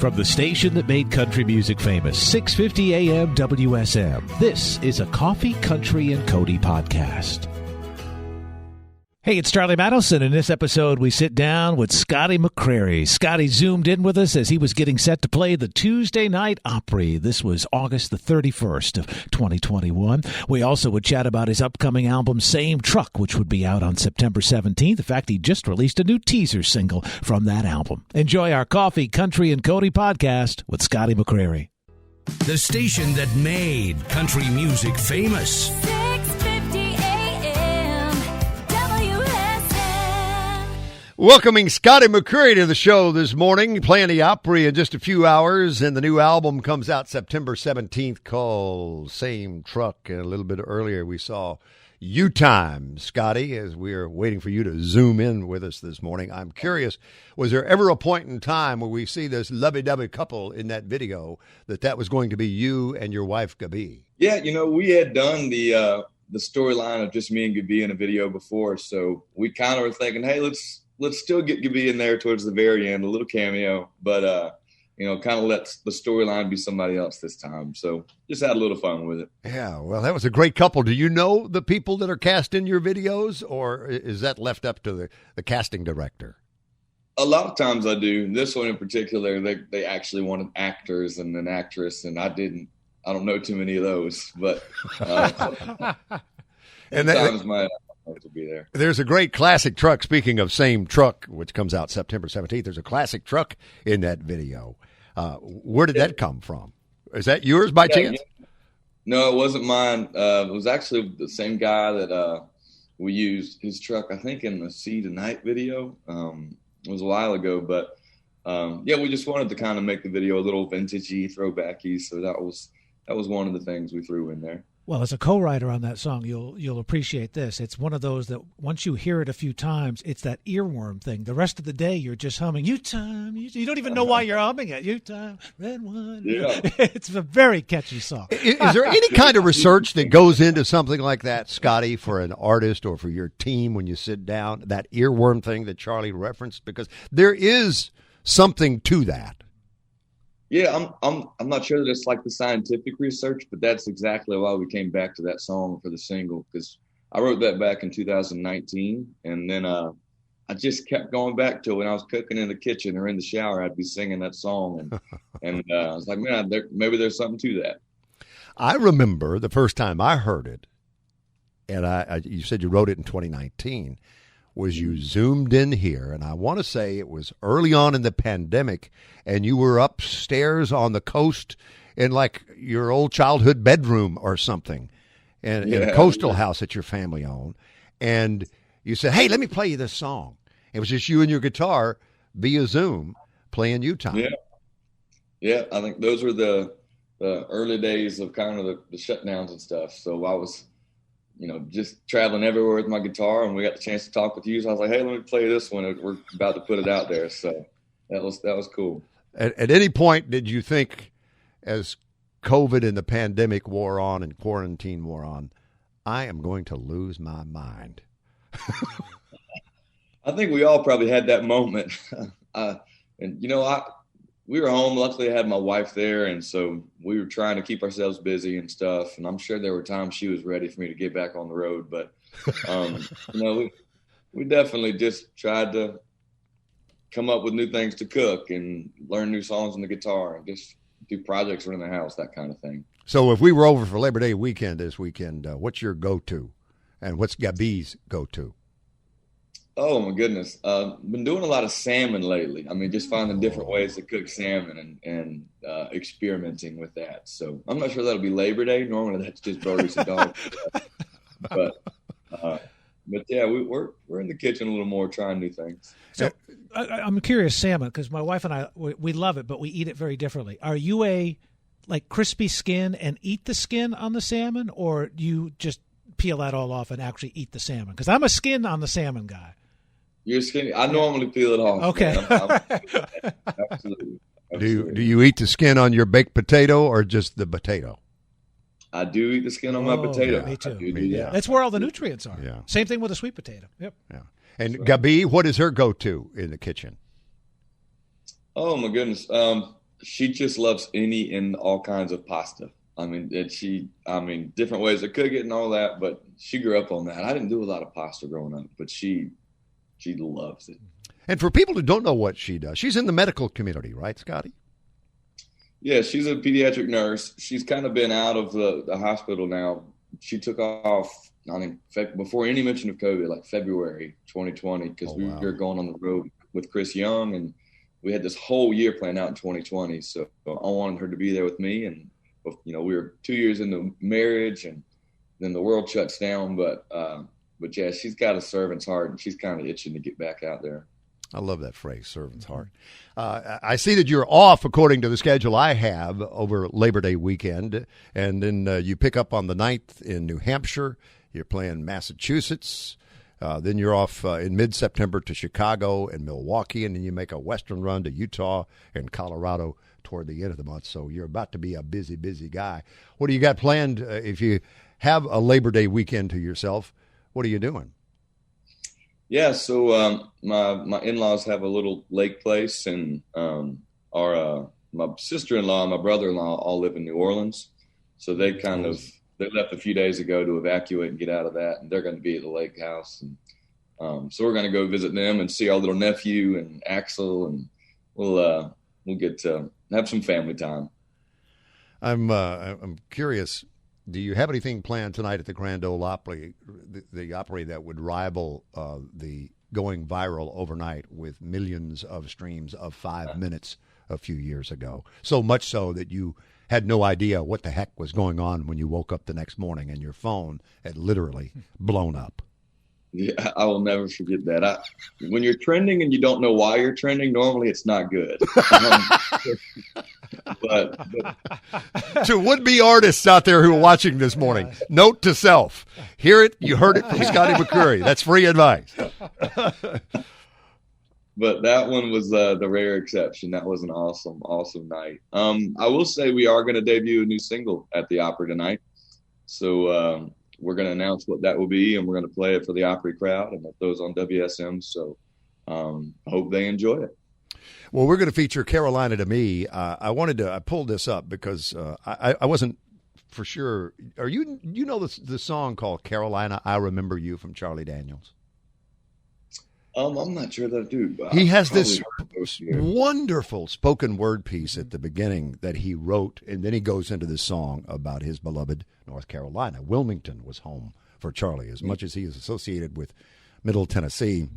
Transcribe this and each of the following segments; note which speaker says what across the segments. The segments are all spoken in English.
Speaker 1: From the station that made country music famous, 650 AM WSM, this is a Coffee, Country, and Cody podcast. Hey, it's Charlie Madelson. In this episode, we sit down with Scotty McCreery. Scotty zoomed in with us as he was getting set to play the Tuesday Night Opry. This was August the 31st of 2021. We also would chat about his upcoming album, Same Truck, which would be out on September 17th. In fact, he just released a new teaser single from that album. Enjoy our Coffee, Country, and Cody podcast with Scotty McCreery.
Speaker 2: The station that made country music famous.
Speaker 3: Welcoming Scotty McCreery to the show this morning, playing the Opry in just a few hours, and the new album comes out September 17th called Same Truck. And a little bit earlier we saw You Time, Scotty, as we are waiting for you to zoom in with us this morning. I'm curious, was there ever a point in time where we see this lovey-dovey couple in that video that was going to be you and your wife, Gabi?
Speaker 4: Yeah, we had done the storyline of just me and Gabi in a video before, so we kind of were thinking, hey, let's still get Gabi in there towards the very end, a little cameo, but, kind of let the storyline be somebody else this time. So just had a little fun with it.
Speaker 3: Yeah, well, that was a great couple. Do you know the people that are cast in your videos, or is that left up to the casting director?
Speaker 4: A lot of times I do. This one in particular, they actually wanted actors and an actress, and I don't know too many of those, but
Speaker 3: and
Speaker 4: sometimes my to be there.
Speaker 3: There's a great classic truck. Speaking of Same Truck, which comes out September 17th, there's a classic truck in that video. Where did that come from? Is that yours by chance?
Speaker 4: Yeah. No, it wasn't mine. It was actually the same guy that we used his truck, I think, in the Sea Tonight video. It was a while ago, but we just wanted to kind of make the video a little vintagey, throwbacky. So that was one of the things we threw in there.
Speaker 5: Well, as a co-writer on that song, you'll appreciate this. It's one of those that once you hear it a few times, it's that earworm thing. The rest of the day, you're just humming, you time. You don't even know why you're humming it. You time, red one.
Speaker 4: Yeah.
Speaker 5: It's a very catchy song.
Speaker 3: Is there any kind of research that goes into something like that, Scotty, for an artist or for your team when you sit down, that earworm thing that Charlie referenced? Because there is something to that.
Speaker 4: Yeah, I'm not sure that it's like the scientific research, but that's exactly why we came back to that song for the single, because I wrote that back in 2019, and then I just kept going back to it. When I was cooking in the kitchen or in the shower, I'd be singing that song, and I was like, man, maybe there's something to that.
Speaker 3: I remember the first time I heard it, and you said you wrote it in 2019, was you zoomed in here, and I want to say it was early on in the pandemic, and you were upstairs on the coast in like your old childhood bedroom or something, in a coastal house that your family owned, and you said, hey, let me play you this song. It was just you and your guitar via Zoom playing You Time.
Speaker 4: Yeah, I think those were the early days of kind of the shutdowns and stuff, so I was just traveling everywhere with my guitar, and we got the chance to talk with you. So I was like, hey, let me play this one. We're about to put it out there. So that was cool.
Speaker 3: At any point, did you think, as COVID and the pandemic wore on and quarantine wore on, I am going to lose my mind?
Speaker 4: I think we all probably had that moment. We were home. Luckily, I had my wife there, and so we were trying to keep ourselves busy and stuff. And I'm sure there were times she was ready for me to get back on the road. But, we definitely just tried to come up with new things to cook and learn new songs on the guitar and just do projects around the house, that kind of thing.
Speaker 3: So if we were over for Labor Day weekend this weekend, what's your go-to? And what's Gabi's go-to?
Speaker 4: Oh, my goodness. Been doing a lot of salmon lately. I mean, just finding different ways to cook salmon and experimenting with that. So I'm not sure that'll be Labor Day. Normally that's just burgers and dogs. But yeah, we're in the kitchen a little more trying new things.
Speaker 5: So I'm curious, salmon, because my wife and I, we love it, but we eat it very differently. Are you a crispy skin and eat the skin on the salmon, or do you just peel that all off and actually eat the salmon? Because I'm a skin on the salmon guy.
Speaker 4: You're skinny. I normally peel it off.
Speaker 5: Okay.
Speaker 4: Absolutely.
Speaker 3: Do you eat the skin on your baked potato or just the potato?
Speaker 4: I do eat the skin on my potato.
Speaker 5: Me too.
Speaker 4: Yeah.
Speaker 5: That's where all the nutrients are.
Speaker 3: Yeah.
Speaker 5: Same thing with a sweet potato. Yep.
Speaker 3: Yeah. And Gabi, what is her go-to in the kitchen?
Speaker 4: Oh my goodness. she just loves any and all kinds of pasta. I mean, different ways to cook it and all that, but she grew up on that. I didn't do a lot of pasta growing up, but she loves it.
Speaker 3: And for people who don't know what she does, she's in the medical community, right, Scotty?
Speaker 4: Yeah, she's a pediatric nurse. She's kind of been out of the hospital now. She took off, before any mention of COVID, like February 2020, because we were going on the road with Chris Young, and we had this whole year planned out in 2020. So I wanted her to be there with me. And, we were 2 years into marriage, and then the world shuts down. But yeah, she's got a servant's heart, and she's kind of itching to get back out there.
Speaker 3: I love that phrase, servant's heart. I see that you're off, according to the schedule I have, over Labor Day weekend. And then you pick up on the 9th in New Hampshire. You're playing Massachusetts. Then you're off in mid-September to Chicago and Milwaukee. And then you make a western run to Utah and Colorado toward the end of the month. So you're about to be a busy, busy guy. What do you got planned if you have a Labor Day weekend to yourself? What are you doing?
Speaker 4: Yeah, so my in-laws have a little lake place, and my sister-in-law and my brother-in-law all live in New Orleans. So they left a few days ago to evacuate and get out of that, and they're going to be at the lake house. And so we're going to go visit them and see our little nephew and Axel, and we'll get to have some family time.
Speaker 3: I'm curious. Do you have anything planned tonight at the Grand Ole Opry, the Opry that would rival the going viral overnight with millions of streams of 5 minutes a few years ago? So much so that you had no idea what the heck was going on when you woke up the next morning and your phone had literally blown up.
Speaker 4: Yeah, I will never forget that. When you're trending and you don't know why you're trending, normally it's not good. But
Speaker 3: to would-be artists out there who are watching this morning, note to self: hear it, you heard it from Scotty McCreery. That's free advice.
Speaker 4: But that one was the rare exception. That was an awesome, awesome night. I will say we are going to debut a new single at the Opry tonight. So we're going to announce what that will be, and we're going to play it for the Opry crowd and those on WSM. So I hope they enjoy it.
Speaker 3: Well, we're going to feature Carolina to Me. I pulled this up because I wasn't for sure. You know the song called Carolina, I Remember You from Charlie Daniels?
Speaker 4: I'm not sure that I do. But
Speaker 3: he has this wonderful spoken word piece at the beginning that he wrote, and then he goes into this song about his beloved North Carolina. Wilmington was home for Charlie, as much as he is associated with Middle Tennessee.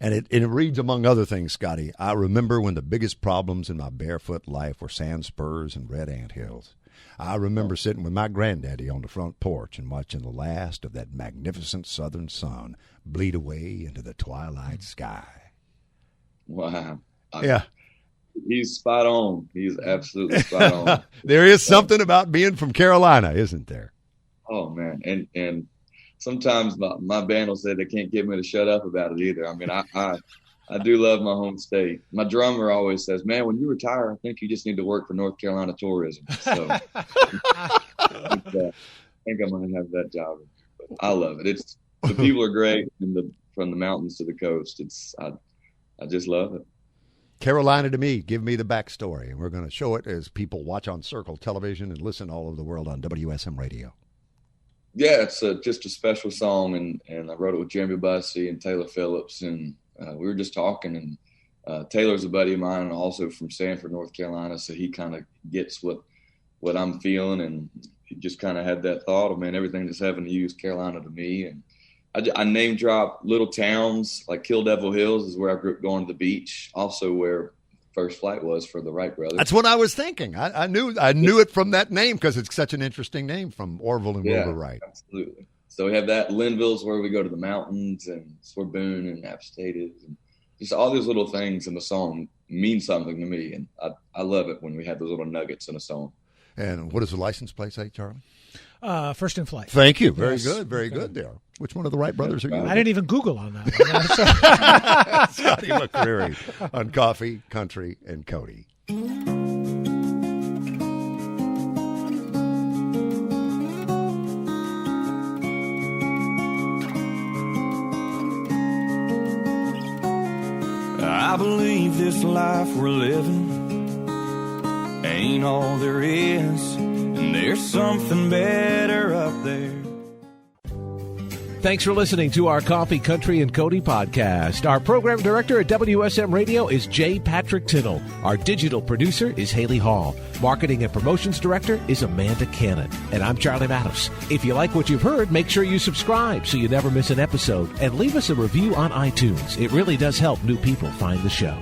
Speaker 3: And it reads, among other things, Scotty, I remember when the biggest problems in my barefoot life were sand spurs and red anthills. I remember sitting with my granddaddy on the front porch and watching the last of that magnificent southern sun bleed away into the twilight sky.
Speaker 4: Wow.
Speaker 3: Yeah.
Speaker 4: He's spot on. He's absolutely spot on.
Speaker 3: There is something about being from Carolina, isn't there?
Speaker 4: Oh, man. And sometimes my band will say they can't get me to shut up about it either. I mean, I do love my home state. My drummer always says, man, when you retire, I think you just need to work for North Carolina Tourism. So I think I'm going to have that job. But I love it. The people are great, and from the mountains to the coast. I just love it.
Speaker 3: Carolina to Me, give me the backstory. And we're going to show it as people watch on Circle Television and listen all over the world on WSM Radio.
Speaker 4: Yeah, it's just a special song, and I wrote it with Jeremy Bussey and Taylor Phillips, and we were just talking, and Taylor's a buddy of mine, and also from Sanford, North Carolina, so he kind of gets what I'm feeling, and he just kind of had that thought of, man, everything that's having to use Carolina to me, and I name drop little towns like Kill Devil Hills is where I grew up going to the beach, also where First Flight was for the Wright brothers.
Speaker 3: That's what I was thinking. I knew it from that name because it's such an interesting name from Orville and Wilbur Wright.
Speaker 4: Absolutely. So we have that. Linville's where we go to the mountains, and it's where Boone and App State is. And just all these little things in the song mean something to me, and I love it when we have those little nuggets in a song. And
Speaker 3: what does the license plate say, Charlie?
Speaker 5: First in Flight.
Speaker 3: Thank you. Very good. Very good there. Which one of the Wright brothers are you?
Speaker 5: I didn't even Google on that.
Speaker 3: Scotty McCreery on Coffee, Country, and Cody.
Speaker 6: I believe this life we're living ain't all there is, and there's something better up there.
Speaker 1: Thanks for listening to our Coffee, Country, and Cody podcast. Our program director at WSM Radio is J. Patrick Tinnell. Our digital producer is Haley Hall. Marketing and promotions director is Amanda Cannon. And I'm Charlie Matos. If you like what you've heard, make sure you subscribe so you never miss an episode. And leave us a review on iTunes. It really does help new people find the show.